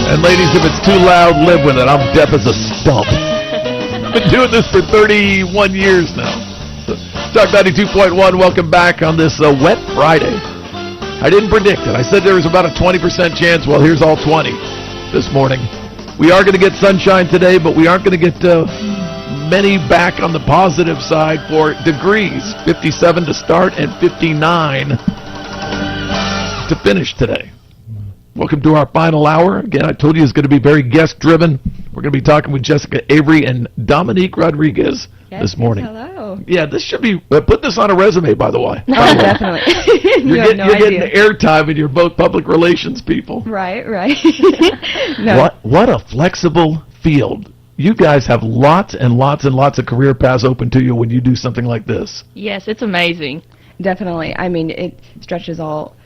And ladies, if it's too loud, live with it. I'm deaf as a stump. I've been doing this for 31 years now. So, Talk 92.1, welcome back on this wet Friday. I didn't predict it. I said there was about a 20% chance. Well, here's all 20 this morning. We are going to get sunshine today, but we aren't going to get many back on the positive side for degrees. 57 to start and 59 to finish today. Welcome to our final hour. Again, I told you it's going to be very guest-driven. We're going to be talking with Jessica Avery and Dominique Rodriguez this morning. Hello. Yeah, this should be, put this on a resume, by the way. Oh, definitely. You're getting airtime and you're both public relations people. Right. No. What a flexible field. You guys have lots and lots and lots of career paths open to you when you do something like this. Yes, it's amazing. Definitely. I mean, it stretches all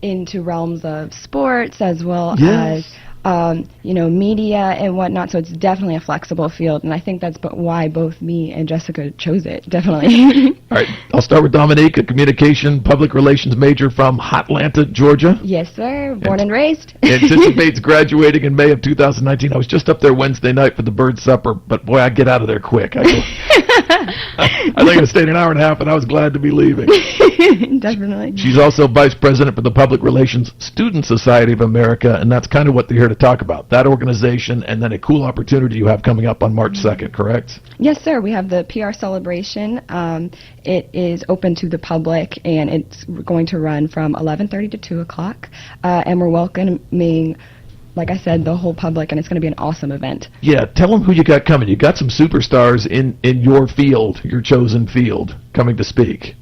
into realms of sports as well as media and whatnot, so it's definitely a flexible field, and I think that's why both me and Jessica chose it, definitely. All right, I'll start with Dominique, a communication public relations major from Hotlanta, Georgia. Yes, sir, born and raised. Anticipates graduating in May of 2019. I was just up there Wednesday night for the bird supper, but boy, I get out of there quick. I think I stayed an hour and a half, and I was glad to be leaving. Definitely. She's also vice president for the Public Relations Student Society of America, and that's kind of what they're here to talk about, that organization, and then a cool opportunity you have coming up on March 2nd, correct? Yes, sir. We have the PR celebration. It is open to the public, and it's going to run from 11:30 to 2 o'clock, and we're welcoming, like I said, the whole public, and it's going to be an awesome event. Yeah, tell them who you got coming. You got some superstars in your field, your chosen field, coming to speak.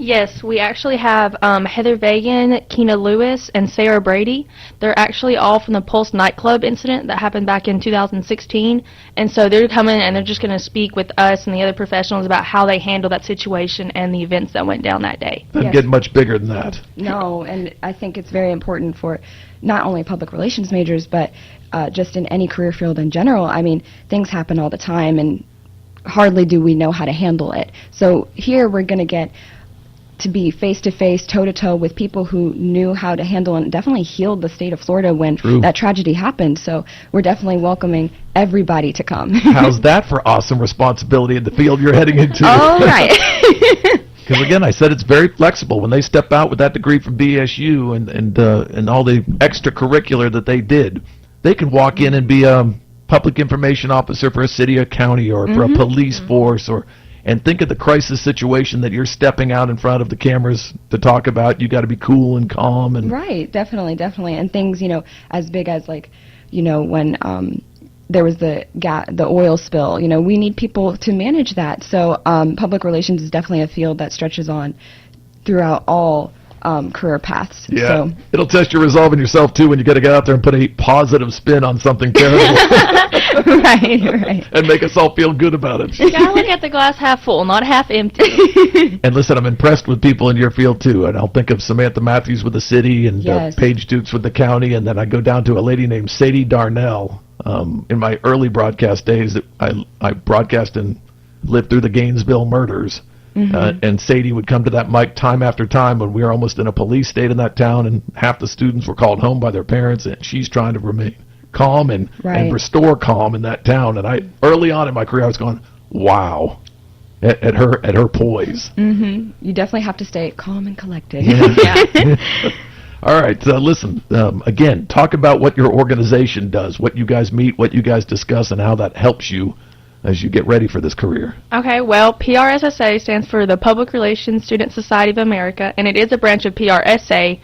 Yes, we actually have Heather Vagan, Keena Lewis, and Sarah Brady. They're actually all from the Pulse nightclub incident that happened back in 2016. And so they're coming and they're just going to speak with us and the other professionals about how they handle that situation and the events that went down that day. Doesn't get much bigger than that. No, and I think it's very important for not only public relations majors, but just in any career field in general. I mean, things happen all the time, and hardly do we know how to handle it. So here we're going to get to be face-to-face, toe-to-toe with people who knew how to handle and definitely healed the state of Florida when that tragedy happened. So we're definitely welcoming everybody to come. How's that for awesome responsibility in the field you're heading into? All right. Because again, I said it's very flexible. When they step out with that degree from BSU and all the extracurricular that they did, they can walk in and be a public information officer for a city or county or for a police force and think of the crisis situation that you're stepping out in front of the cameras to talk about. You got to be cool and calm. And right, definitely. And things, as big as when there was the oil spill. We need people to manage that. So public relations is definitely a field that stretches on throughout all career paths. Yeah, so. It'll test your resolve in yourself, too, when you got to get out there and put a positive spin on something terrible. Right. And make us all feel good about it. You got to look at the glass half full, not half empty. And listen, I'm impressed with people in your field, too. And I'll think of Samantha Matthews with the city and Paige Dukes with the county. And then I go down to a lady named Sadie Darnell. In my early broadcast days, I broadcast and lived through the Gainesville murders. And Sadie would come to that mic time after time when we were almost in a police state in that town, and half the students were called home by their parents, and she's trying to remain calm and restore calm in that town. And early on in my career, I was going, wow, at her poise. You definitely have to stay calm and collected. Yeah. All right, listen, again, talk about what your organization does, what you guys meet, what you guys discuss, and how that helps you as you get ready for this career. Okay, well, PRSSA stands for the Public Relations Student Society of America, and it is a branch of PRSA.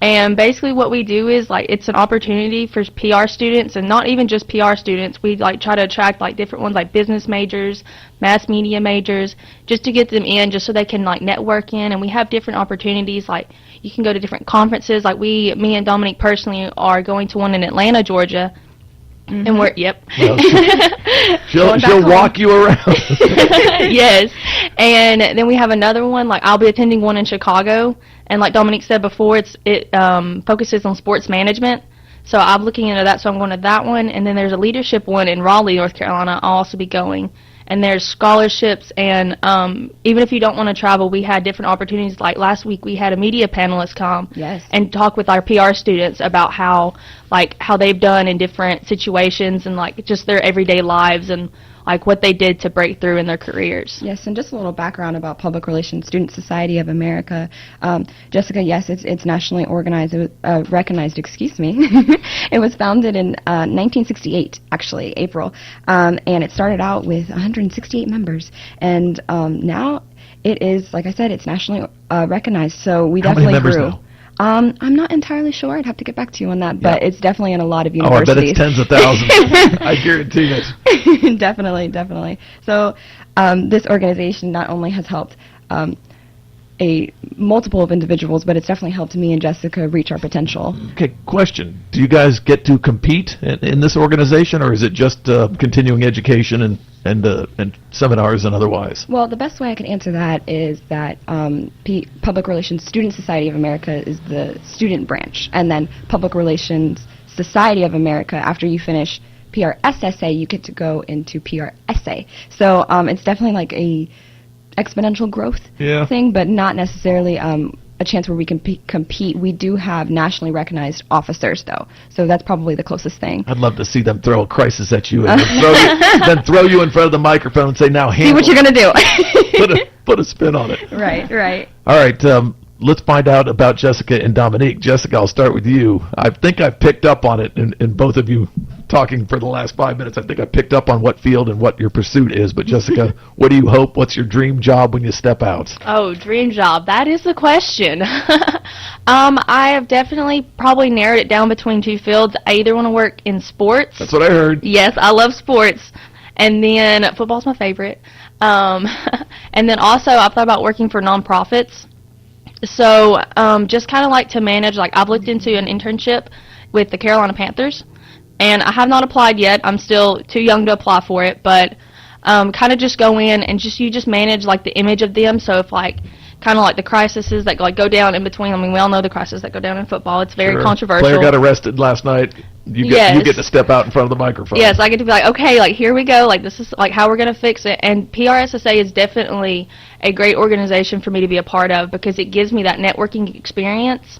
And basically what we do is, it's an opportunity for PR students, and not even just PR students. We, try to attract, different ones, business majors, mass media majors, just to get them in, just so they can, network in. And we have different opportunities, you can go to different conferences. Me and Dominique personally are going to one in Atlanta, Georgia. And we're, she'll walk you around. Yes. And then we have another one, I'll be attending one in Chicago. And like Dominique said before, it focuses on sports management. So I'm looking into that, so I'm going to that one. And then there's a leadership one in Raleigh, North Carolina. I'll also be going. and there's scholarships, and even if you don't want to travel, we had different opportunities. Like last week, we had a media panelist come and talk with our PR students about how they've done in different situations and like just their everyday lives and like what they did to break through in their careers. Yes, and just a little background about Public Relations Student Society of America. Jessica, yes, it's nationally organized, recognized, excuse me. It was founded in 1968, actually, April, and it started out with 168 members, and now it is, like I said, it's nationally recognized, so we definitely grew. Now? I'm not entirely sure. I'd have to get back to you on that, but it's definitely in a lot of universities. Oh, I bet it's tens of thousands. I guarantee it. Definitely. So this organization not only has helped a multiple of individuals, but it's definitely helped me and Jessica reach our potential. Okay, question. Do you guys get to compete in this organization, or is it just continuing education and seminars and otherwise? Well, the best way I can answer that is that Public Relations Student Society of America is the student branch, and then Public Relations Society of America, after you finish PRSSA, you get to go into PRSSA. So it's definitely like a exponential growth thing, but not necessarily a chance where we can compete. We do have nationally recognized officers, though, so that's probably the closest thing. I'd love to see them throw a crisis at you and then throw you in front of the microphone and say, now handle See what you're going to do. put a spin on it. Right. All right, let's find out about Jessica and Dominique. Jessica, I'll start with you. I think I've picked up on it in both of you talking for the last 5 minutes. I think I picked up on what field and what your pursuit is. But Jessica, what do you hope? What's your dream job when you step out? Oh, dream job. That is the question. I have definitely probably narrowed it down between two fields. I either want to work in sports. That's what I heard. Yes, I love sports. And then football's my favorite. And then also I've thought about working for nonprofits. So just kind of like to manage, like I've looked into an internship with the Carolina Panthers, and I have not applied yet. I'm still too young to apply for it, but kind of just go in and you just manage like the image of them. So if like kind of like the crises that like go down in between. I mean, we all know the crises that go down in football. It's very controversial. Player got arrested last night. You get to step out in front of the microphone. Yes, I get to be like, okay, like here we go. Like this is like how we're going to fix it. And PRSSA is definitely a great organization for me to be a part of because it gives me that networking experience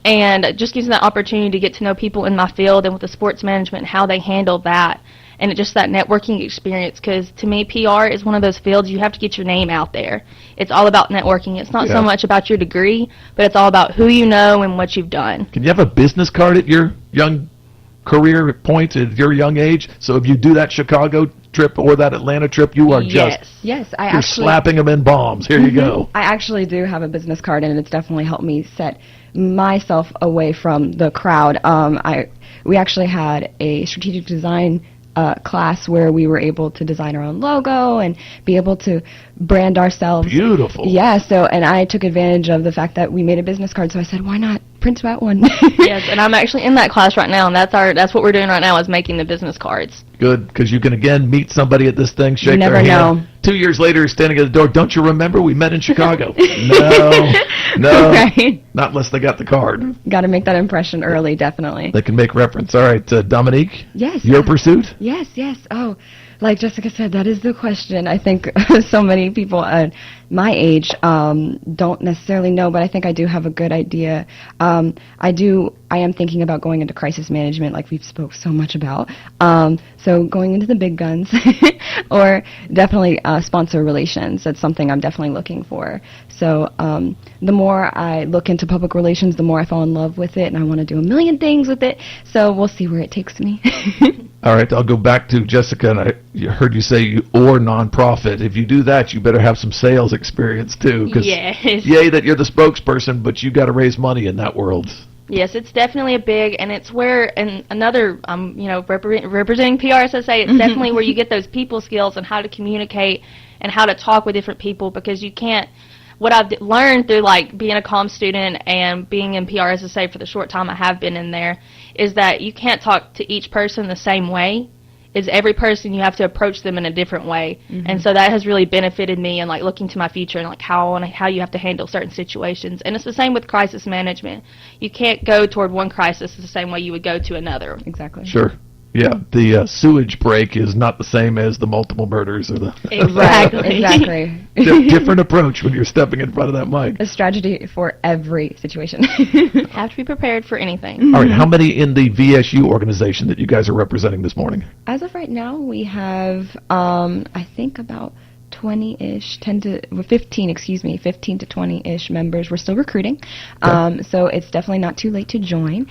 and just gives me that opportunity to get to know people in my field and with the sports management and how they handle that. And just that networking experience, because to me, PR is one of those fields you have to get your name out there. It's all about networking. It's not so much about your degree, but it's all about who you know and what you've done. Can you have a business card at your young career point, at your young age? So if you do that Chicago trip or that Atlanta trip, you are you're slapping them in bombs. Here you go. I actually do have a business card, and it's definitely helped me set myself away from the crowd. We actually had a strategic design class where we were able to design our own logo and be able to brand ourselves. Beautiful. Yeah, and I took advantage of the fact that we made a business card, so I said, why not print out one? Yes, and I'm actually in that class right now, and that's what we're doing right now is making the business cards. Good, because you can again meet somebody at this thing, shake their hand. Know. 2 years later, standing at the door, don't you remember we met in Chicago? No, right. Not unless they got the card. Got to make that impression early, definitely. They can make reference. All right, Dominique? Yes. Your pursuit? Yes. Oh, like Jessica said, that is the question. I think so many people my age don't necessarily know, but I think I do have a good idea. I am thinking about going into crisis management, like we've spoke so much about. So going into the big guns, or definitely sponsor relations. That's something I'm definitely looking for. So the more I look into public relations, the more I fall in love with it, and I want to do a million things with it. So we'll see where it takes me. All right, I'll go back to Jessica, and I heard you say or nonprofit. If you do that, you better have some sales experience too. Yes. Yay that you're the spokesperson, but you got to raise money in that world. Yes, it's definitely a big, and it's where, and another, representing PRSSA, it's definitely where you get those people skills and how to communicate and how to talk with different people, because you can't, what I've learned through like being a comm student and being in PRSSA for the short time I have been in there, is that you can't talk to each person the same way. Is every person you have to approach them in a different way, and so that has really benefited me in like looking to my future and like how you have to handle certain situations. And it's the same with crisis management. You can't go toward one crisis the same way you would go to another. Exactly. Sure. Yeah, the sewage break is not the same as the multiple murders or the Exactly. different approach when you're stepping in front of that mic. A strategy for every situation. Have to be prepared for anything. All right, how many in the VSU organization that you guys are representing this morning? As of right now, we have, I think about 20-ish, 15 to 20-ish members. We're still recruiting, so it's definitely not too late to join.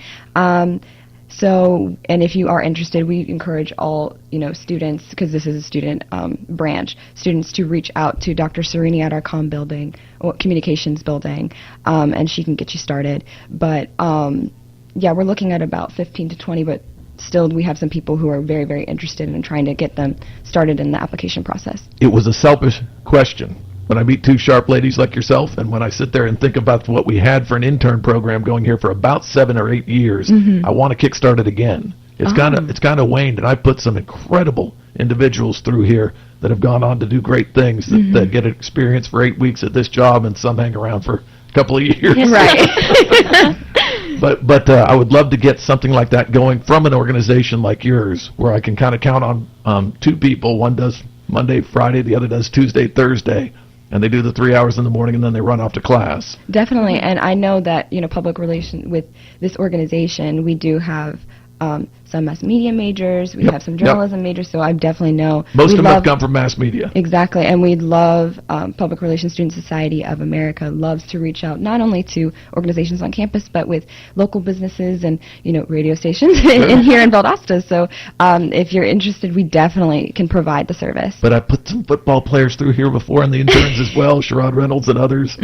So, and if you are interested, we encourage all, students, because this is a student branch, students to reach out to Dr. Serini at our communications building, and she can get you started. But, we're looking at about 15 to 20, but still we have some people who are very, very interested in trying to get them started in the application process. It was a selfish question. When I meet two sharp ladies like yourself, and when I sit there and think about what we had for an intern program going here for about 7 or 8 years, I want to kickstart it again. It's kind of waned, and I put some incredible individuals through here that have gone on to do great things, that get experience for 8 weeks at this job, and some hang around for a couple of years. Right. But I would love to get something like that going from an organization like yours, where I can kind of count on 2 people. One does Monday, Friday, the other does Tuesday, Thursday. And they do the 3 hours in the morning, and then they run off to class. Definitely, and I know that, public relations with this organization, we do have some mass media majors, we have some journalism majors, so I definitely know. Most of them have come from mass media. Exactly, and we love Public Relations Student Society of America loves to reach out not only to organizations on campus, but with local businesses and, radio stations in here in Valdosta. So if you're interested, we definitely can provide the service. But I put some football players through here before, and the interns as well, Sherrod Reynolds and others.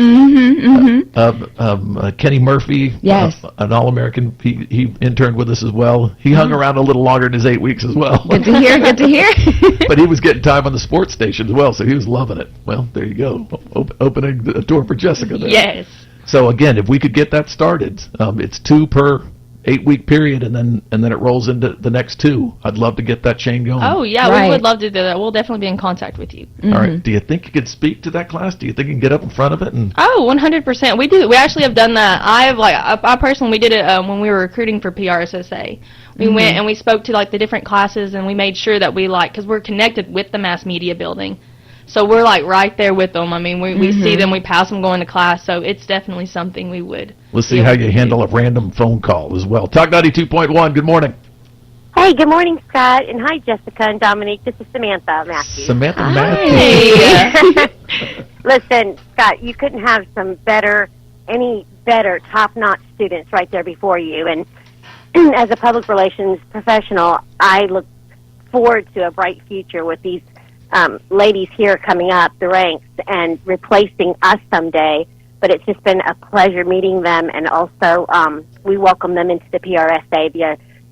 Kenny Murphy, yes, an All-American, he interned with us as well. He hung around a little longer than his 8 weeks as well. Good to hear, good to hear. But he was getting time on the sports station as well, so he was loving it. Well, there you go. Opening the door for Jessica there. Yes. So again, if we could get that started, it's 2 per 8-week period, and then it rolls into the next 2. I'd love to get that chain going. Oh, yeah, right. We would love to do that. We'll definitely be in contact with you. All right. Do you think you could speak to that class? Do you think you can get up in front of it? Oh, 100%. We do. We actually have done that. I personally, we did it when we were recruiting for PRSSA. We went and we spoke to the different classes, and we made sure that we because we're connected with the mass media building. So we're right there with them. I mean, we see them, we pass them going to class, so it's definitely something we would. We'll see how you handle a random phone call as well. Talk 92.1, good morning. Hey, good morning, Scott, and hi, Jessica and Dominique. This is Samantha Matthews. Samantha Matthews. Listen, Scott, you couldn't have any better top-notch students right there before you, and as a public relations professional, I look forward to a bright future with these ladies here coming up the ranks and replacing us someday. But it's just been a pleasure meeting them, and also we welcome them into the PRSA,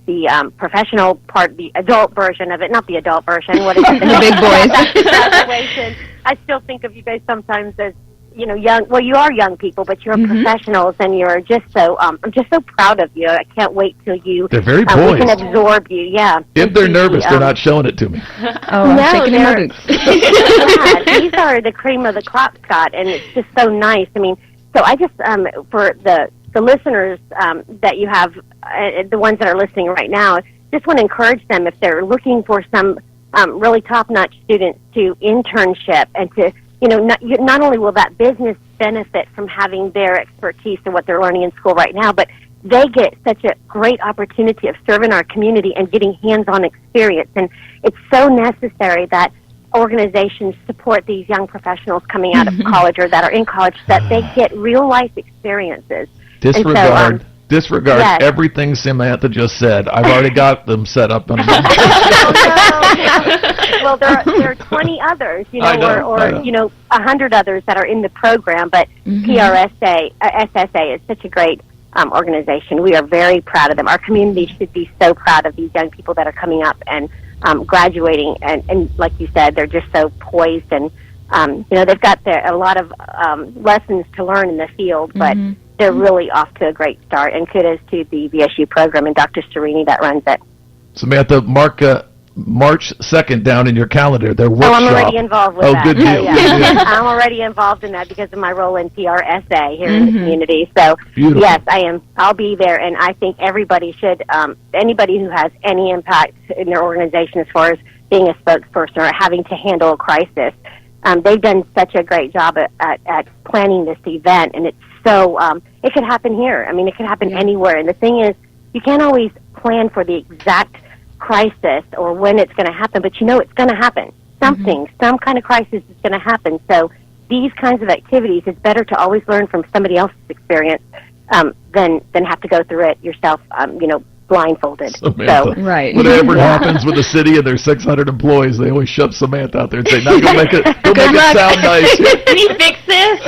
the professional part, the adult version of it, not the adult version. What is it? The big boys. Graduation. I still think of you guys sometimes as young. Well, you are young people, but you're professionals, and you're just so. I'm just so proud of you. I can't wait till you. They're very poised. We can absorb you. Yeah. If they're nervous, they're not showing it to me. Oh, I'm shaking in my boots. Yeah, these are the cream of the crop, Scott, and it's just so nice. I mean, so I just for the listeners that you have, the ones that are listening right now, just want to encourage them if they're looking for some really top-notch students to internship and to. Not only will that business benefit from having their expertise and what they're learning in school right now, but they get such a great opportunity of serving our community and getting hands-on experience. And it's so necessary that organizations support these young professionals coming out of college or that are in college, that they get real-life experiences. Disregard everything Samantha just said. I've already got them set up. Well, there are 20 others, or 100 others that are in the program. But PRSSA is such a great organization. We are very proud of them. Our community should be so proud of these young people that are coming up and graduating. And like you said, they're just so poised, and they've got a lot of lessons to learn in the field, but they're really off to a great start. And kudos to the VSU program and Dr. Serini that runs it. Samantha, mark March 2nd down in your calendar, their Oh, workshop. I'm already involved with Oh, that. good deal. So, yeah. Good deal. I'm already involved in that because of my role in PRSSA here in the community. So, Beautiful. yes, I am. I'll be there, and I think everybody should, anybody who has any impact in their organization as far as being a spokesperson or having to handle a crisis, they've done such a great job at planning this event, and it's so, it could happen here. I mean, it could happen anywhere. And the thing is, you can't always plan for the exact crisis or when it's going to happen, but you know it's going to happen. Something, some kind of crisis is going to happen. So these kinds of activities, it's better to always learn from somebody else's experience than have to go through it yourself, blindfolded. Samantha, So, Right. whatever happens with the city and their 600 employees, they always shove Samantha out there and say, "Now go make it sound nice." Can you fix this?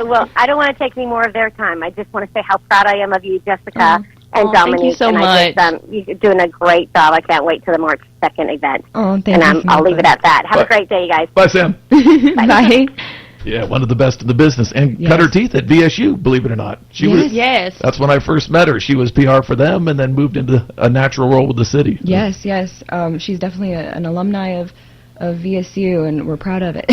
well, I don't want to take any more of their time. I just want to say how proud I am of you, Jessica. And Dominique, thank you so and much. You're doing a great job. I can't wait till the March 2nd event. Oh, thank and you. I'll leave it at that. Have a great day, you guys. Bye, Sam. Bye. Yeah, one of the best in the business, and cut her teeth at VSU, believe it or not. She was. Yes. That's when I first met her. She was PR for them, and then moved into a natural role with the city. Yes. She's definitely an alumni of VSU, and we're proud of it.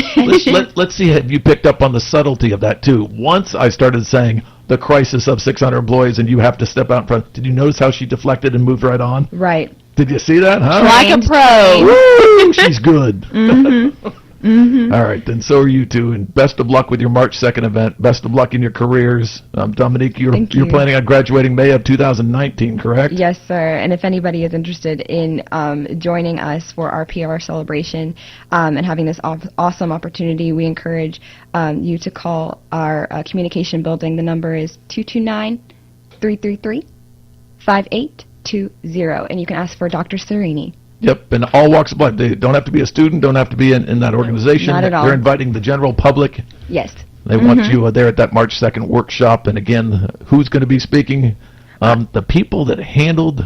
Let's see, have you picked up on the subtlety of that, too? Once I started saying the crisis of 600 employees and you have to step out in front, did you notice how she deflected and moved right on? Right. Did you see that, huh? Like a pro. Woo, she's good. All right, then so are you two, and best of luck with your March 2nd event. Best of luck in your careers. Dominique, you're planning on graduating May of 2019, correct? Yes, sir. And if anybody is interested in joining us for our PR celebration and having this awesome opportunity, we encourage you to call our communication building. The number is 229-333-5820, and you can ask for Dr. Serini. Yep, and all walks of life. They don't have to be a student, don't have to be in that organization. Not at all. They're inviting the general public. Yes. They want you there at that March 2nd workshop. And again, who's going to be speaking? The people that handled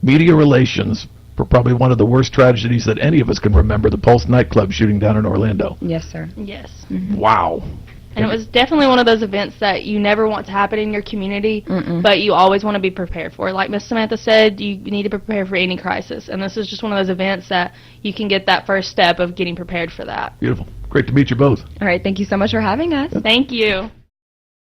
media relations for probably one of the worst tragedies that any of us can remember, the Pulse nightclub shooting down in Orlando. Yes, sir. Yes. Wow. And it was definitely one of those events that you never want to happen in your community, but you always want to be prepared for. Like Miss Samantha said, you need to prepare for any crisis. And this is just one of those events that you can get that first step of getting prepared for that. Beautiful. Great to meet you both. All right. Thank you so much for having us. Thank you.